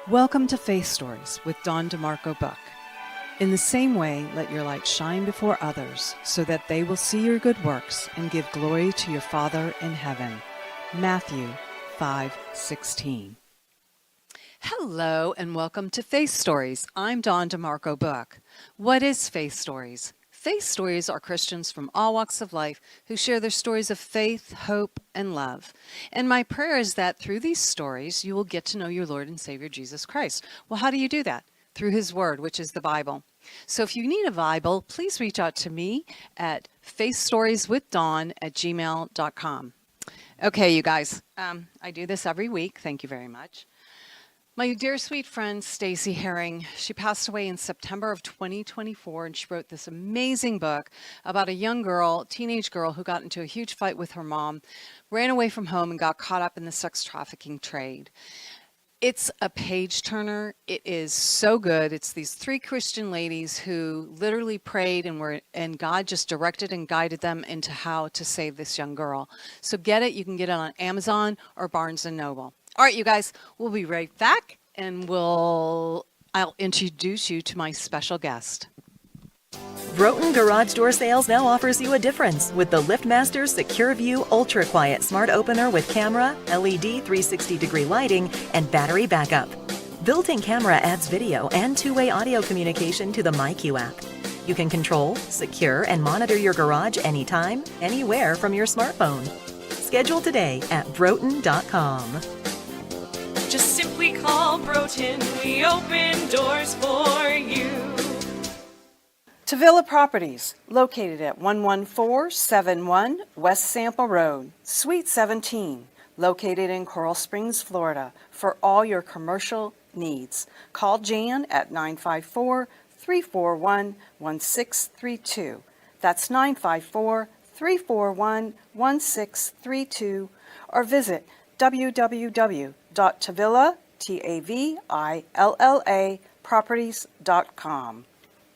Welcome to Faith Stories with Dawn DeMarco Buck. In the same way, let your light shine before others so that they will see your good works and give glory to your Father in heaven. Matthew 5:16. Hello and welcome to Faith Stories. I'm Dawn DeMarco Buck. What is Faith Stories? Faith Stories are Christians from all walks of life who share their stories of faith, hope, and love. And my prayer is that through these stories, you will get to know your Lord and Savior, Jesus Christ. Well, how do you do that? Through His Word, which is the Bible. So if you need a Bible, please reach out to me at faithstorieswithdawn@gmail.com. Okay, you guys, I do this every week. Thank you very much. My dear sweet friend, Stacy Herring, she passed away in September of 2024, and she wrote this amazing book about a young girl, teenage girl, who got into a huge fight with her mom, ran away from home, and got caught up in the sex trafficking trade. It's a page turner. It is so good. It's these three Christian ladies who literally prayed and God just directed and guided them into how to save this young girl. So get it. You can get it on Amazon or Barnes & Noble. All right, you guys, we'll be right back, and I'll introduce you to my special guest. Broughton Garage Door Sales now offers you a difference with the LiftMaster Secure View Ultra Quiet Smart Opener with camera, LED 360-degree lighting, and battery backup. Built-in camera adds video and two-way audio communication to the MyQ app. You can control, secure, and monitor your garage anytime, anywhere from your smartphone. Schedule today at broughton.com. Just simply call Broughton. We open doors for you. Tavilla Properties, located at 11471 West Sample Road, Suite 17, located in Coral Springs, Florida, for all your commercial needs. Call Jan at 954-341-1632. That's 954-341-1632, or visit www.tavillaproperties.com.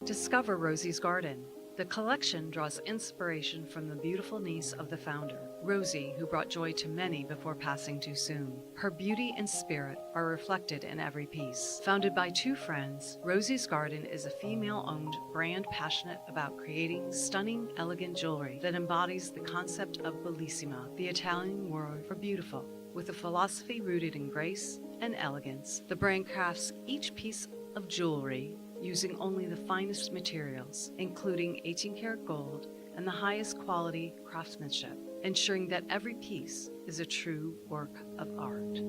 Discover Rosie's Garden. The collection draws inspiration from the beautiful niece of the founder, Rosie, who brought joy to many before passing too soon. Her beauty and spirit are reflected in every piece. Founded by two friends, Rosie's Garden is a female-owned brand passionate about creating stunning, elegant jewelry that embodies the concept of bellissima, the Italian word for beautiful. With a philosophy rooted in grace and elegance, the brand crafts each piece of jewelry using only the finest materials, including 18-karat gold and the highest quality craftsmanship, ensuring that every piece is a true work of art.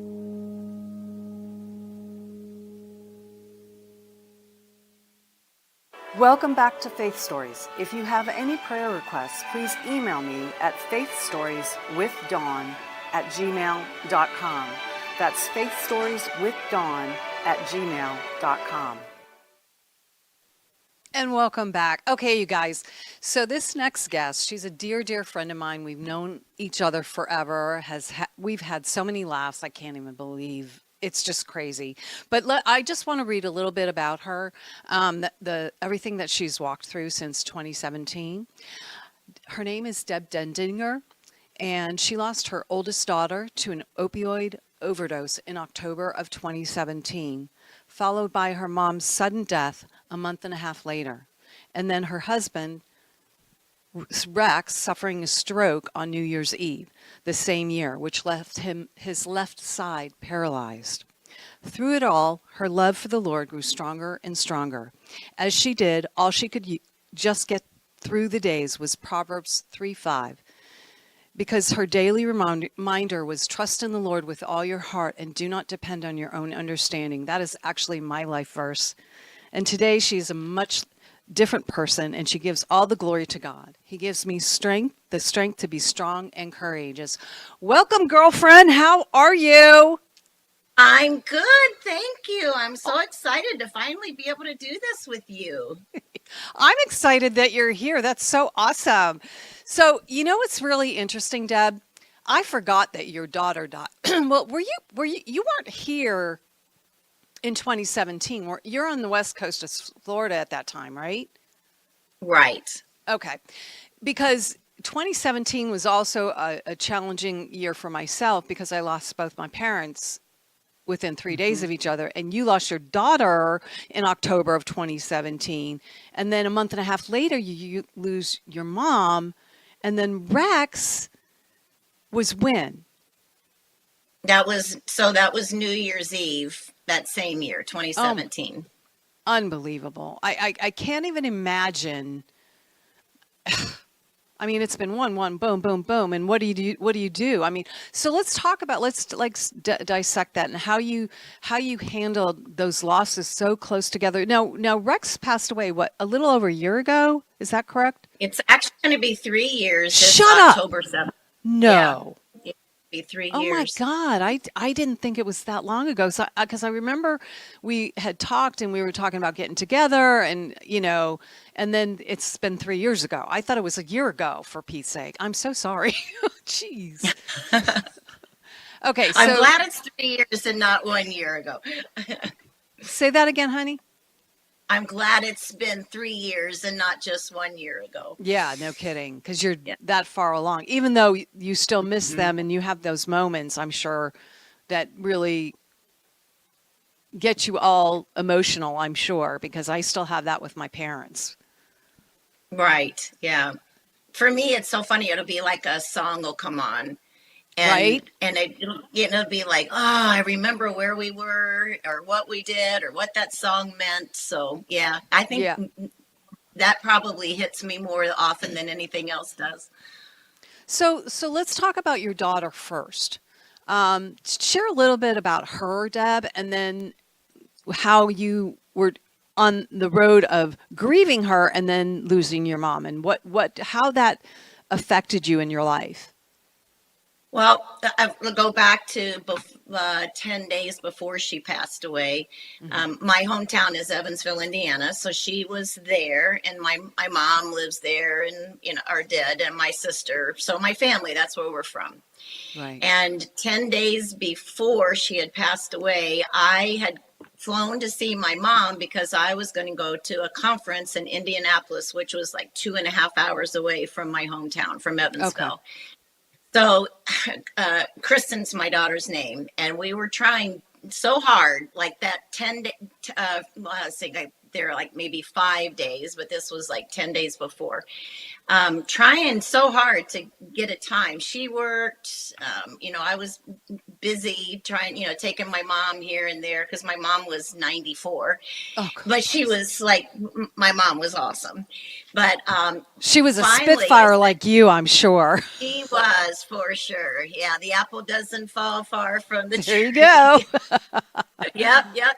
Welcome back to Faith Stories. If you have any prayer requests, please email me at faithstorieswithdawn@gmail.com. That's faithstorieswithdawn@gmail.com. And welcome back. Okay, you guys. So this next guest, she's a dear, dear friend of mine. We've known each other forever. We've had so many laughs, I can't even believe. It's just crazy. But I just want to read a little bit about her, everything that she's walked through since 2017. Her name is Deb Dendinger, and she lost her oldest daughter to an opioid overdose in October of 2017, followed by her mom's sudden death a month and a half later. And then her husband, Rex, suffering a stroke on New Year's Eve the same year, which left his left side paralyzed. Through it all, her love for the Lord grew stronger and stronger. As she did, all she could just get through the days was Proverbs 3:5. Because her daily reminder was trust in the Lord with all your heart and do not depend on your own understanding. That is actually my life verse. And today she's a much different person, and she gives all the glory to God. He gives me strength, the strength to be strong and courageous. Welcome, girlfriend. How are you? I'm good, thank you. I'm so excited to finally be able to do this with you. I'm excited that you're here. That's so awesome. So, you know what's really interesting, Deb? I forgot that your daughter died. Well, you weren't here in 2017. You're on the west coast of Florida at that time, right? Right. Okay. Because 2017 was also a challenging year for myself because I lost both my parents within 3 days Mhm. of each other, and you lost your daughter in October of 2017, and then a month and a half later you lose your mom, and then Rex was when? That was New Year's Eve that same year, Oh, 2017. unbelievable. I can't even imagine. I mean, it's been one, boom, boom, boom. And what do you do? What do you do? I mean, so let's talk about, let's like dissect that and how you handled those losses so close together. Now Rex passed away, what, a little over a year ago? Is that correct? It's actually going to be 3 years this Shut up. October 7th. Yeah, No. it'll be three Oh my years. God. I didn't think it was that long ago. So, because I remember we had talked and we were talking about getting together and, and then it's been 3 years ago. I thought it was a year ago, for Pete's sake. I'm so sorry. Jeez. Okay. I'm So glad it's 3 years and not 1 year ago. say that again, honey. I'm glad it's been 3 years and not just 1 year ago. Yeah, no kidding. Because you're Yeah. that far along, even though you still miss Mhm. them and you have those moments, I'm sure that really get you all emotional, I'm sure, because I still have that with my parents. Right. Yeah. For me, it's so funny. It'll be like a song will come on, and Right? it'll be like, oh, I remember where we were or what we did or what that song meant. So yeah, I think Yeah. that probably hits me more often than anything else does. So let's talk about your daughter first. Share a little bit about her, Deb, and then how you were on the road of grieving her and then losing your mom, and how that affected you in your life. Well, I'll go back to 10 days before she passed away. Hmm. My hometown is Evansville, Indiana. So she was there, and my mom lives there, and, or did, and my sister. So my family, that's where we're from. Right. And 10 days before she had passed away, I had flown to see my mom because I was going to go to a conference in Indianapolis, which was like 2.5 hours away from my hometown, from Okay. Evansville. So, Kristen's my daughter's name, and we were trying so hard, like that 10 day, well, I was thinking there were like maybe 5 days, but this was like 10 days before. Trying so hard to get a time. She worked, I was busy trying, taking my mom here and there because my mom was 94, Oh, but she was like, my mom was awesome. But she was a finally, I spitfire said, like you, I'm sure. she was for sure. Yeah, the apple doesn't fall far from the There you go. tree. Yep, yep.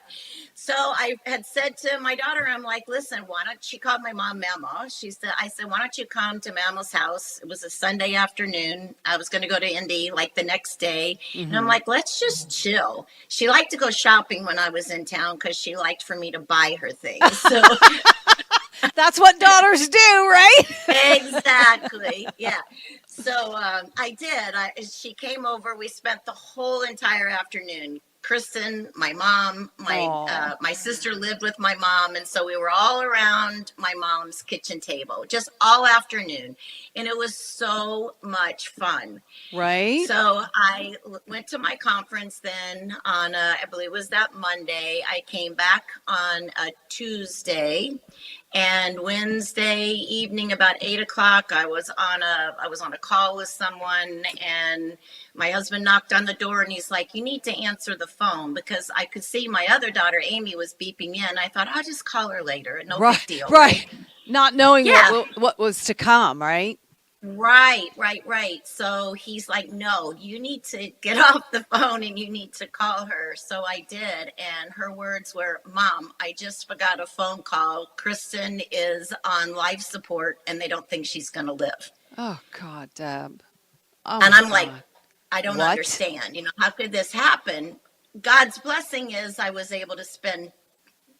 So I had said to my daughter, I'm like, listen, why don't she called my mom Mama? I said, why don't you come to Mama's house? It was a Sunday afternoon. I was going to go to Indy like the next day. And I'm Hmm. like, let's just chill. She liked to go shopping when I was in town because she liked for me to buy her things. So That's what daughters do, right? exactly. Yeah. So I did. She came over. We spent the whole entire afternoon. Kristen, my mom, Oh, my sister lived with my mom, and so we were all around my mom's kitchen table just all afternoon, and it was so much fun. right? So I went to my conference then on I believe it was that Monday. I came back on a Tuesday, and Wednesday evening about 8 o'clock, I was on a call with someone, and my husband knocked on the door, and he's like, "You need to answer the phone," because I could see my other daughter Amy was beeping in. I thought I'll just call her later, no Right, big deal, right. right? Not knowing Yeah, what was to come, right? right, right, right. So he's like, no, you need to get off the phone and you need to call her. So I did. And her words were, Mom, I just forgot a phone call. Kristen is on life support and they don't think she's going to live. Oh God, Deb. Oh And my I'm like, God. I don't What? understand. How could this happen? God's blessing is I was able to spend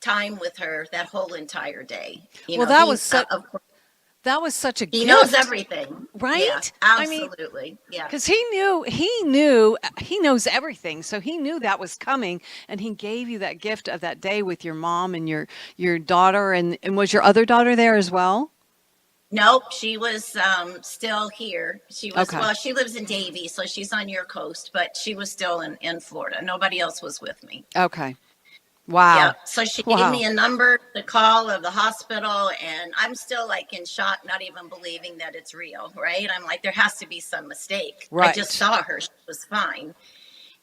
time with her that whole entire day. Well, Of course, that was such a he knows gift, everything. Yeah, right? I mean, absolutely. Yeah. because he knows everything, so he knew that was coming, and he gave you that gift of that day with your mom and your daughter, and was your other daughter there as well? Nope, she was still here. She was, Okay. well, she lives in Davie, so she's on your coast, but she was still in Florida. Nobody else was with me. Okay. Yeah. Wow. So she gave Wow. me a number to call of the hospital, and I'm still like in shock, not even believing that it's real, right? I'm like, there has to be some mistake. I just Right. saw her. She was fine.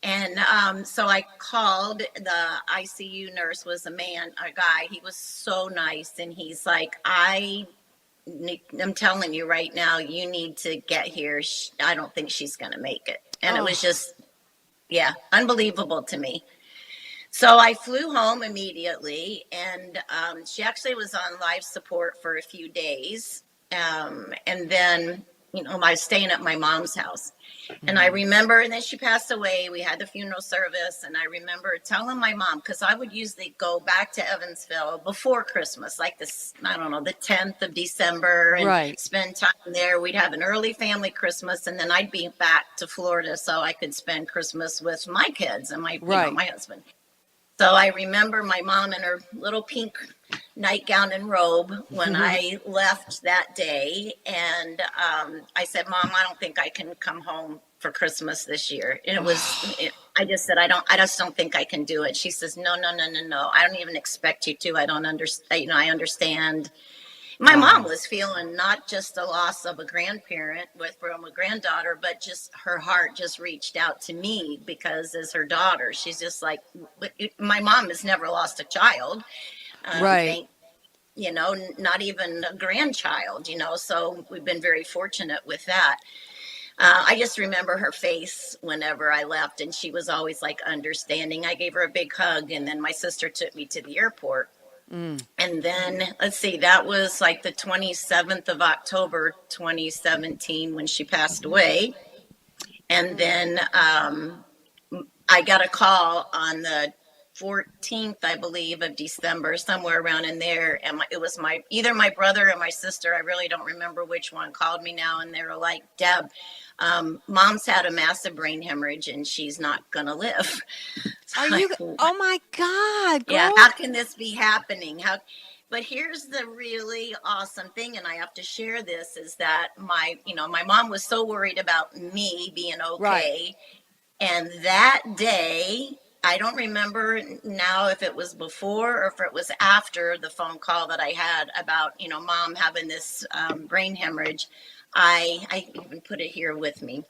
And so I called. The ICU nurse was a guy. He was so nice. And he's like, I'm telling you right now, you need to get here. I don't think she's going to make it. And it was Oh, just, yeah, unbelievable to me. So I flew home immediately, and she actually was on life support for a few days. And then, I was staying at my mom's house. And I remember, and then she passed away. We had the funeral service, and I remember telling my mom, because I would usually go back to Evansville before Christmas, like this, I don't know, the 10th of December, and right. spend time there. We'd have an early family Christmas, and then I'd be back to Florida so I could spend Christmas with my kids and Right. my husband. So I remember my mom in her little pink nightgown and robe when I left that day. And I said, Mom, I don't think I can come home for Christmas this year. And I just said, I just don't think I can do it. She says, no, no, no, no, no. I don't even expect you to. I don't understand. I understand. My mom Wow. was feeling not just the loss of a grandparent from a granddaughter, but just her heart just reached out to me because as her daughter, she's just like, my mom has never lost a child. Right. Thank, not even a grandchild, so we've been very fortunate with that. I just remember her face whenever I left, and she was always like understanding. I gave her a big hug, and then my sister took me to the airport. Mm. And then let's see, that was like the 27th of October, 2017, when she passed away. And then I got a call on the 14th, I believe, of December, somewhere around in there. And it was either my brother or my sister. I really don't remember which one called me now. And they were like, Deb, Mom's had a massive brain hemorrhage and she's not going to live. So Are I'm you? like, Oh my God, yeah, girl. how can this be happening? But here's the really awesome thing, and I have to share this, is that my mom was so worried about me being Right. okay. And that day, I don't remember now if it was before or if it was after the phone call that I had about, mom having this brain hemorrhage. I even put it here with me.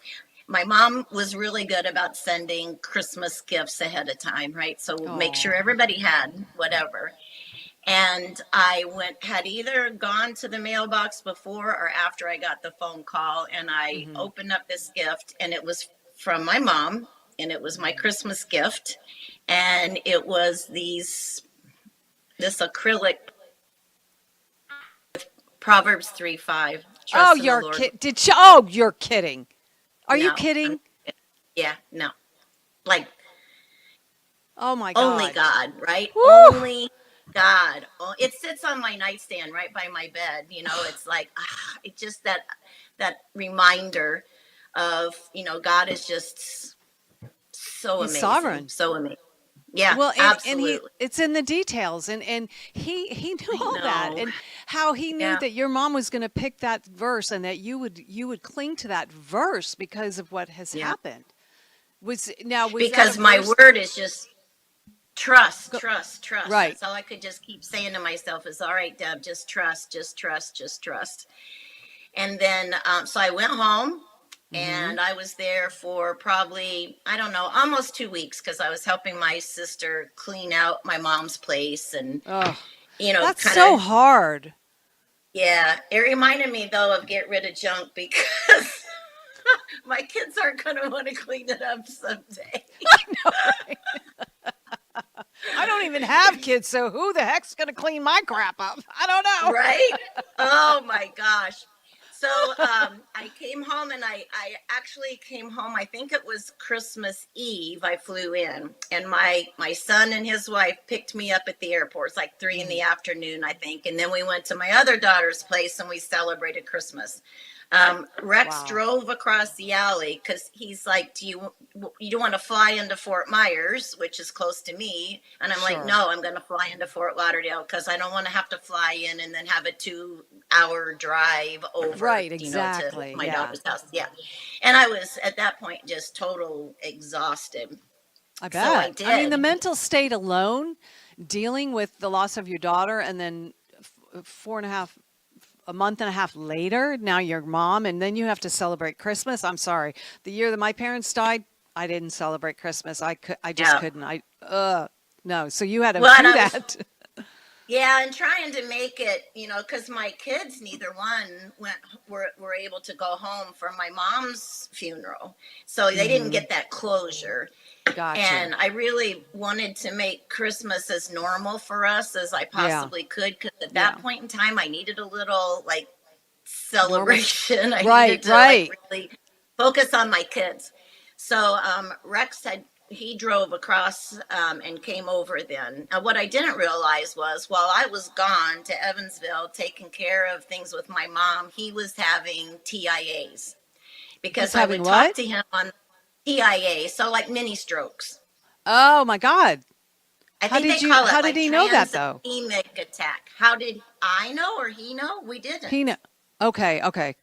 My mom was really good about sending Christmas gifts ahead of time, right? So we'll make Oh. sure everybody had whatever. And had either gone to the mailbox before or after I got the phone call, and I Hmm. opened up this gift, and it was from my mom, and it was my Christmas gift, and it was this acrylic Proverbs 3:5. Oh, Trust in the Lord. Did she? Oh, you're kidding. Are you No, kidding? yeah, no, like Oh my only God. God, right? Woo! Only God. It sits on my nightstand right by my bed. It's like it's just that reminder of God is just so He's amazing, sovereign. so amazing. Yeah, Well, and he absolutely. it's in the details, and he knew I all that, know. and how he knew Yeah, that your mom was going to pick that verse, and that you would cling to that verse because of what has yeah. happened. Was that a Because my verse? word is just trust, Go, trust, trust. right. That's all I could just keep saying to myself is, all right, Deb, just trust, just trust, just trust. And then, so I went home Hmm. and I was there for probably, I don't know, almost 2 weeks because I was helping my sister clean out my mom's place and, Oh, that's kind so of, hard. yeah. It reminded me though of get rid of junk because my kids aren't going to want to clean it up someday. I don't even have kids, so who the heck's going to clean my crap up? I don't know. Right? Oh my gosh. So I came home and I actually came home. I think it was Christmas Eve. I flew in, and my son and his wife picked me up at the airport. It's like 3 in the afternoon, I think. And then we went to my other daughter's place and we celebrated Christmas. Rex Wow. drove across the alley because he's like, you don't want to fly into Fort Myers, which is close to me?" And I'm like, Sure. "No, I'm going to fly into Fort Lauderdale because I don't want to have to fly in and then have a 2 hour drive over, Right, to exactly. my Yeah. daughter's house." Yeah. And I was at that point just total exhausted. I So I bet. I mean, the did. mental state alone, dealing with the loss of your daughter, and then four and a half, a month and a half later, now you're mom, and then you have to celebrate Christmas. I'm sorry. The year that my parents died, I didn't celebrate Christmas. I just Yeah. couldn't. No. So you had to Well, and do I was that. Yeah, and trying to make it, because my kids, neither one were able to go home for my mom's funeral, so they didn't Hmm. get that closure. Got you. And I really wanted to make Christmas as normal for us as I Yeah. possibly could, because at that Yeah. point in time, I needed a little like Normal. celebration. I Right. needed to like Right. really focus on my kids. So Rex said he drove across and came over then. What I didn't realize was while I was gone to Evansville taking care of things with my mom, he was having TIAs He's because I having would talk what? to him on TIA, so like mini strokes. Oh my God. I think they call it How did like he know that though? transemic attack. How did I know or he know? We He know. didn't. Okay. Okay.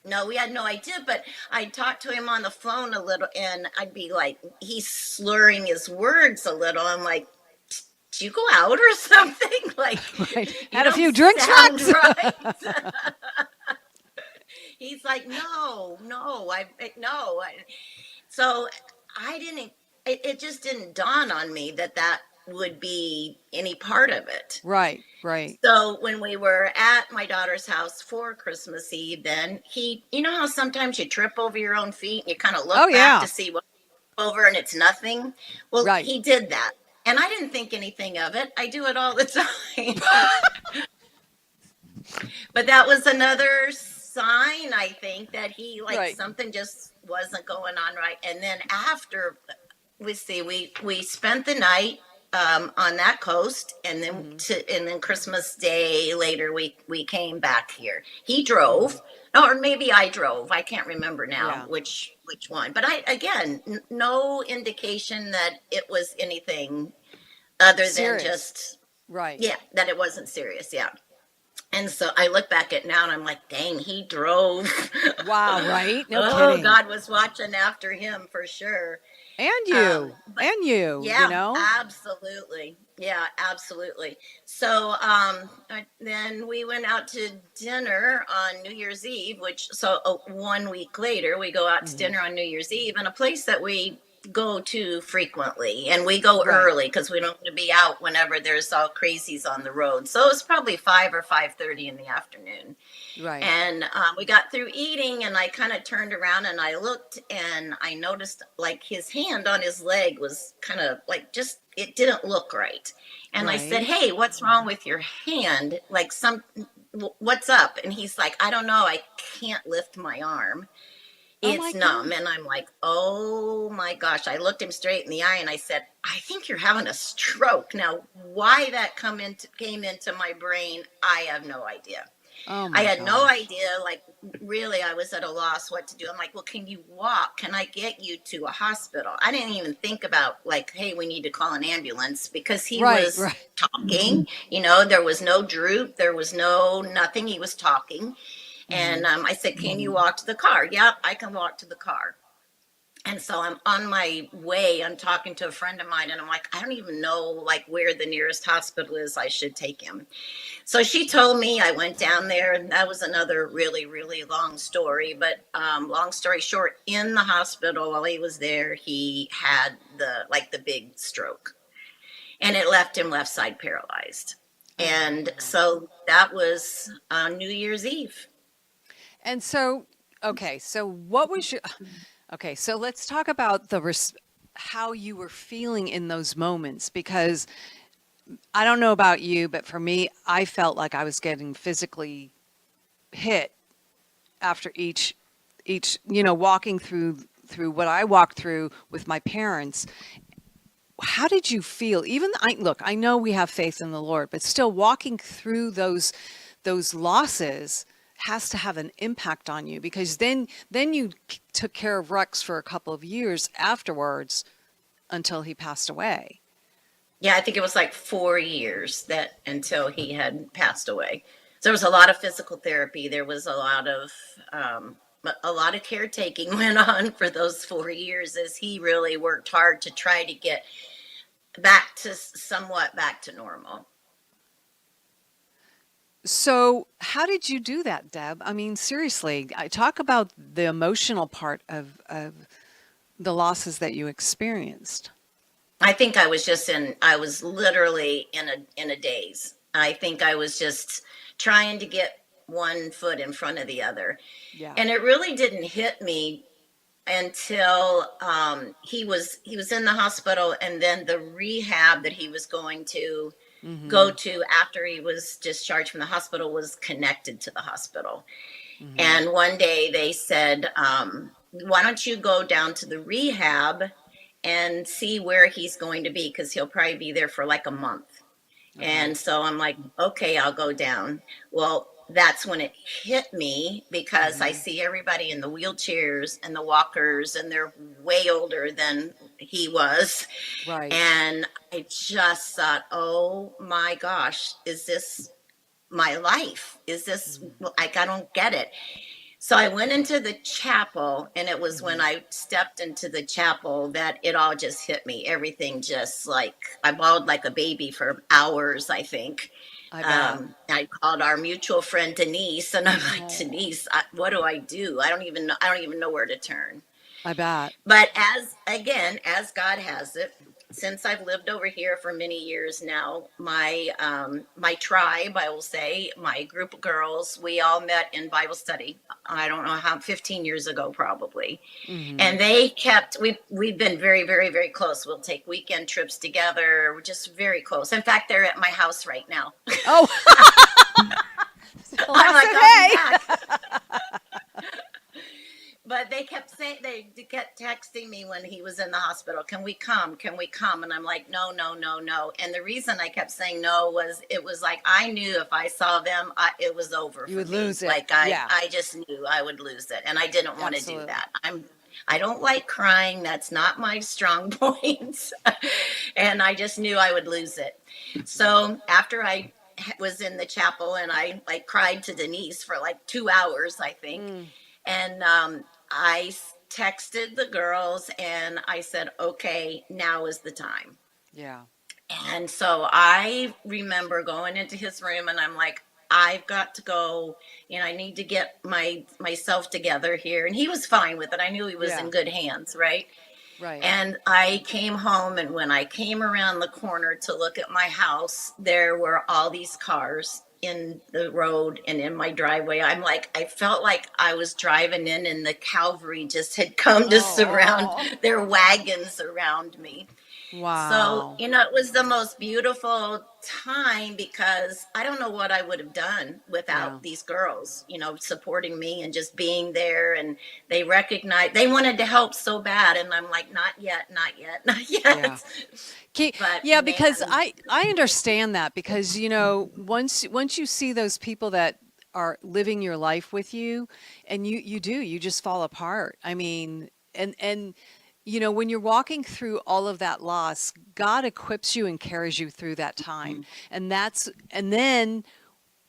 No, we had no idea, but I'd talk to him on the phone a little and I'd be like, he's slurring his words a little. I'm like, "Did you go out or something? Like, Right. you Had a don't few drinks, sound Rex. right." He's like, "No, no, no." So I didn't, it just didn't dawn on me that would be any part of it. Right. Right. So when we were at my daughter's house for Christmas Eve, then you know how sometimes you trip over your own feet and you kind of Oh look back yeah. to see what's over and it's nothing? Well, Right. he did that. And I didn't think anything of it. I do it all the time. But that was another sign, I think, that he, like, Right. something just wasn't going on right. And then after, we spent the night on that coast, and then Hmm. Christmas Day later we came back here. He Hmm. drove, or maybe I drove. I can't remember now Yeah. which one. But I again, no indication that it was anything other than Serious. just, Right. yeah, that it wasn't serious. Yeah. And so I look back at now and I'm like, dang, he drove. Wow. Right. No Oh, kidding. God was watching after him for sure. And But you yeah, know. absolutely. Yeah, absolutely. So then we went out to dinner on New Year's Eve, which, so 1 week later, we go out to Hmm. dinner on New Year's Eve in a place that we go to frequently, and we go Right. early because we don't want to be out whenever there's all crazies on the road. So it was probably 5 or 5:30 in the afternoon. Right. And we got through eating, and I kind of turned around and I looked, and I noticed like his hand on his leg was kind of like, just, it didn't look right. And I said, Right. "Hey, what's wrong with your hand? Like, what's up?" And he's like, "I don't know. I can't lift my arm. Oh my It's numb." God. And I'm like, "Oh my gosh." I looked him straight in the eye and I said, "I think you're having a stroke." Now, why that came into my brain, I have no idea. Oh I my had no gosh. idea. Like, really, I was at a loss what to do. I'm like, "Well, can you walk? Can I get you to a hospital?" I didn't even think about, like, "Hey, we need to call an ambulance," because he Right. was Right. talking. There was no droop, there was no nothing. He was talking. And Hmm. I said, "Can you walk to the car?" "Yep, I can walk to the car." And so I'm on my way. I'm talking to a friend of mine, and I'm like, "I don't even know like where the nearest hospital is I should take him." So she told me. I went down there, and that was another really, really long story. But long story short, in the hospital while he was there, he had the big stroke, and it left him left side paralyzed. Oh my And gosh. so that was on New Year's Eve. And so, okay. So what was your? Okay. So let's talk about how you were feeling in those moments, because I don't know about you, but for me, I felt like I was getting physically hit after each walking through what I walked through with my parents. How did you feel? Even look, I know we have faith in the Lord, but still walking through those losses, has to have an impact on you, because then you took care of Rex for a couple of years afterwards until he passed away. Yeah, I think it was like 4 years that until he had passed away. So there was a lot of physical therapy. There was um, a lot of caretaking went on for those 4 years as he really worked hard to try to get back to somewhat back to normal. So, how did you do that, Deb? I mean, seriously, I talk about the emotional part of the losses that you experienced. I think I was literally in a daze. I think I was just trying to get one foot in front of the other. Yeah. And it really didn't hit me until he was in the hospital, and then the rehab that he was going to go Mm-hmm. to after he was discharged from the hospital was connected to the hospital. Mm-hmm. And one day they said, why don't you go down to the rehab and see where he's going to be, because he'll probably be there for like a month. Okay. And so I'm like, okay, I'll go down. Well, that's when it hit me, because I Mm-hmm. see everybody in the wheelchairs and the walkers, and they're way older than he was. Right. And I just thought, oh my gosh, is this my life? Is this like, I don't get it. So I went into the chapel, and it was when Mm-hmm. I stepped into the chapel that it all just hit me. Everything just like, I bawled like a baby for hours, I think. I bet. I called our mutual friend Denise, and I'm like, Oh, Denise, what do I do? I don't even know where to turn. I bet. But as again, as God has it, since I've lived over here for many years now, my tribe, I will say, my group of girls, we all met in Bible study. I don't know how, 15 years ago probably. Mm-hmm. And they kept we've been very, very, very close. We'll take weekend trips together. We're just very close. In fact, they're at my house right now. Oh, well, I'm I like, said, I'll be hey. back. But they kept saying, they kept texting me when he was in the hospital, can we come? Can we come? And I'm like, no, no, no, no. And the reason I kept saying no was, it was like, I knew if I saw them, it was over You for would me. lose it. Like Yeah, I just knew I would lose it. And I didn't want to do absolutely. that. I don't like crying. That's not my strong point. And I just knew I would lose it. So after I was in the chapel, and I like cried to Denise for like 2 hours, I think. Mm, And I texted the girls, and I said, okay, now is the time. yeah. And so I remember going into his room, and I'm like, I've got to go, and I need to get myself together here. And he was fine with it. I knew he was Yeah. in good hands, right? Right. And I came home, and when I came around the corner to look at my house, there were all these cars in the road and in my driveway. I'm like, I felt like I was driving in, and the cavalry just had come to surround Oh, their wagons around me. So, wow. it was the most beautiful time, because I don't know what I would have done Yeah. without these girls, supporting me and just being there. And they wanted to help so bad. And I'm like, not yet, not yet, not Yeah. yet. But Yeah, because man, I understand that, because once you see those people that are living your life with you, and you just fall apart. I mean, and when you're walking through all of that loss, God equips you and carries you through that time. And then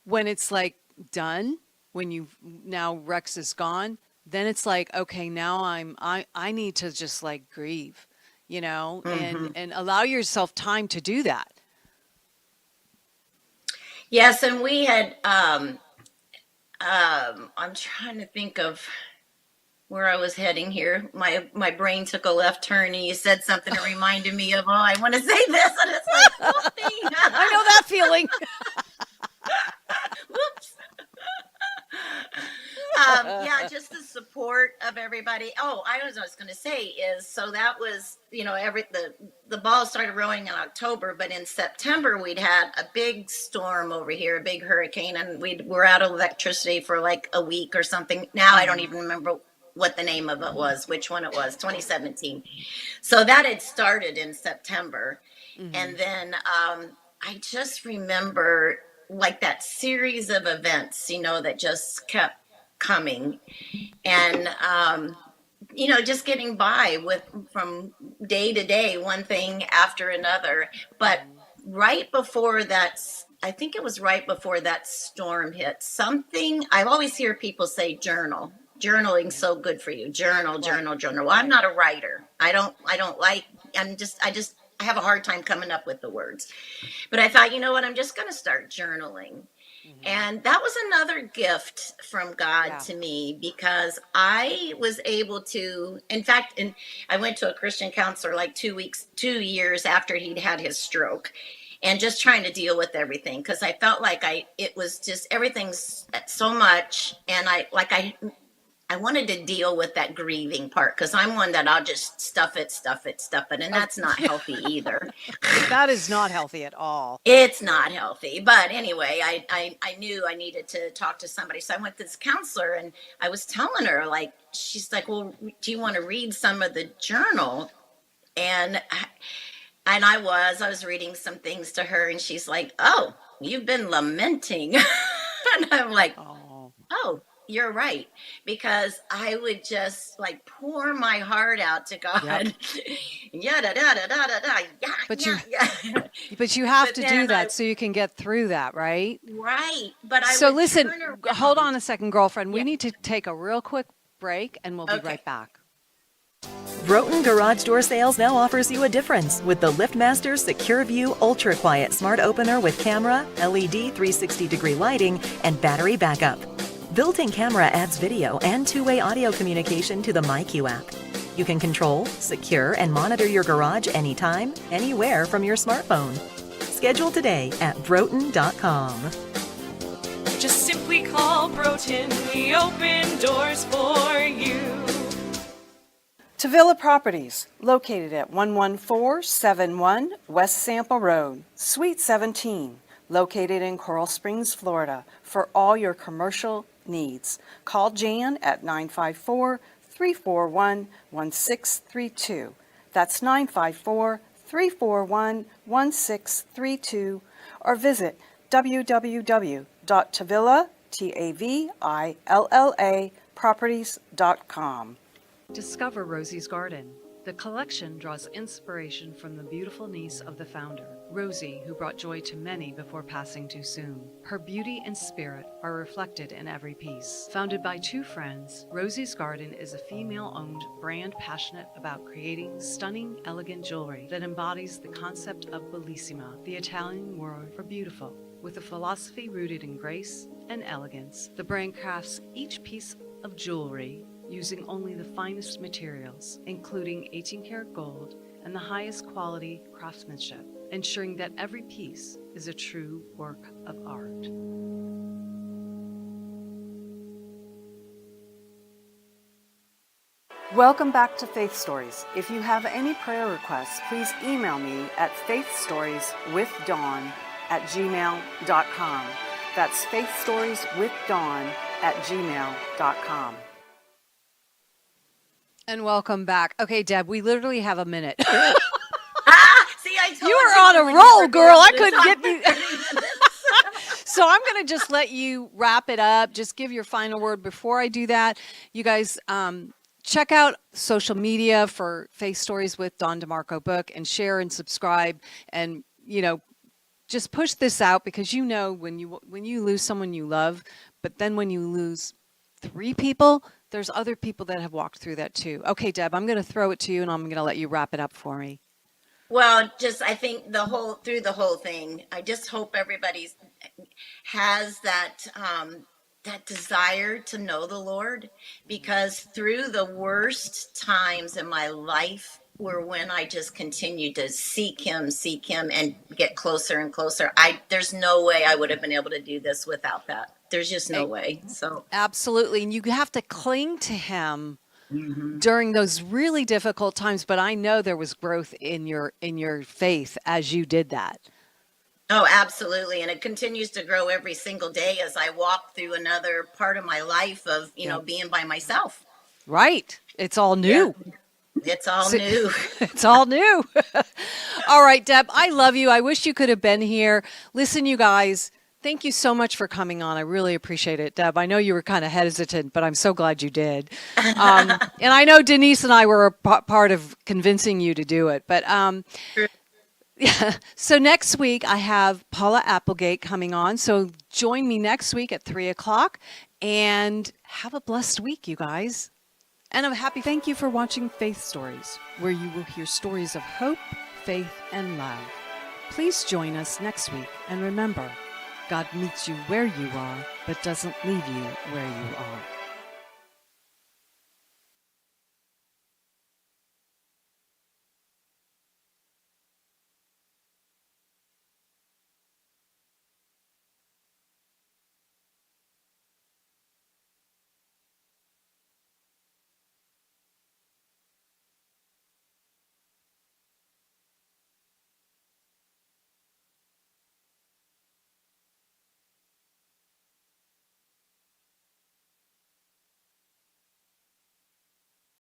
when it's like done, when you now Rex is gone, then it's like, okay, now I need to just like grieve, and hmm, allow yourself time to do that. yes. And we had, I'm trying to think of where I was heading here. My brain took a left turn, and you said something that reminded me of, oh, I want to say this, and it's like, whoopsie. I know that feeling. Whoops. Yeah, just the support of everybody. Oh, I was going to say is, so that was, the ball started rolling in October, but in September we'd had a big storm over here, a big hurricane, and we're out of electricity for like a week or something. Now I don't Hmm. even remember what the name of it was, which one it was, 2017. So that had started in September. Hmm. And then I just remember like that series of events, that just kept coming. And, just getting by with from day to day, one thing after another. But right before that, I think it was right before that storm hit, something I always hear people say, journal. Journaling's so good for you. Journal, journal, journal. Well, I'm not a writer. I don't like, I have a hard time coming up with the words. But I thought, you know what, I'm just going to start journaling. And that was another gift from God to me, because I was able to, in fact, and I went to a Christian counselor like 2 years after he'd had his stroke, and just trying to deal with everything, because I felt like it was just everything's so much, and I wanted to deal with that grieving part, because I'm one that I'll just stuff it, and that's not healthy either. That is not healthy at all. It's not healthy. But anyway, I knew I needed to talk to somebody. So I went to this counselor, and I was telling her, like, she's like, well, do you want to read some of the journal? And I was reading some things to her, and she's like, oh, you've been lamenting. And I'm like, oh, you're right. Because I would just like pour my heart out to God. Yeah, da, da, da, da, da, da, yeah, But yeah. you have But to do then that so you can get through that, right? Right. But I So would listen, turn around. hold on a second, girlfriend. We Yeah. need to take a real quick break, and we'll be Okay. right back. Broughton Garage Door Sales now offers you a difference with the LiftMaster Secure View Ultra Quiet Smart Opener with camera, LED 360-degree lighting, and battery backup. Built-in camera adds video and two-way audio communication to the MyQ app. You can control, secure, and monitor your garage anytime, anywhere from your smartphone. Schedule today at broughton.com. Just simply call Broughton. We open doors for you. Tavilla Properties, located at 11471 West Sample Road, Suite 17, located in Coral Springs, Florida, for all your commercial needs. Call Jan at 954-341-1632. That's 954-341-1632, or visit www.tavillaproperties.com. Discover Rosie's Garden. The collection draws inspiration from the beautiful niece of the founder, Rosie, who brought joy to many before passing too soon. Her beauty and spirit are reflected in every piece. Founded by two friends, Rosie's Garden is a female-owned brand passionate about creating stunning, elegant jewelry that embodies the concept of bellissima, the Italian word for beautiful. With a philosophy rooted in grace and elegance, the brand crafts each piece of jewelry using only the finest materials, including 18-karat gold and the highest quality craftsmanship, ensuring that every piece is a true work of art. Welcome back to Faith Stories. If you have any prayer requests, please email me at faithstorieswithdawn@gmail.com. That's faithstorieswithdawn@gmail.com. And welcome back. Okay, Deb, we literally have a minute. See, I told You were on a when you roll, were girl. I going to couldn't talk get for you. 30 minutes. So I'm going to just let you wrap it up. Just give your final word. Before I do that, you guys check out social media for Faith Stories with Dawn DeMarco book, and share and subscribe, and just push this out, because when you lose someone you love, but then when you lose 3 people, there's other people that have walked through that too. Okay, Deb, I'm going to throw it to you, and I'm going to let you wrap it up for me. Well, I think through the whole thing, I just hope everybody has that desire to know the Lord, because through the worst times in my life were when I just continued to seek him and get closer and closer. There's no way I would have been able to do this without that. There's just no way. So Absolutely. And you have to cling to him during those really difficult times. But I know there was growth in your faith as you did that. Oh, absolutely. And it continues to grow every single day as I walk through another part of my life of, being by myself. Right. It's all new. Yeah. It's all new. It's all new. All right, Deb, I love you. I wish you could have been here. Listen, you guys, Thank you so much for coming on. I really appreciate it, Deb. I know you were kind of hesitant, but I'm so glad you did. And I know Denise and I were a part of convincing you to do it. But yeah. So next week I have Paula Applegate coming on. So join me next week at 3:00 and have a blessed week, you guys. And I'm happy. Thank you for watching Faith Stories, where you will hear stories of hope, faith, and love. Please join us next week. And remember, God meets you where you are, but doesn't leave you where you are.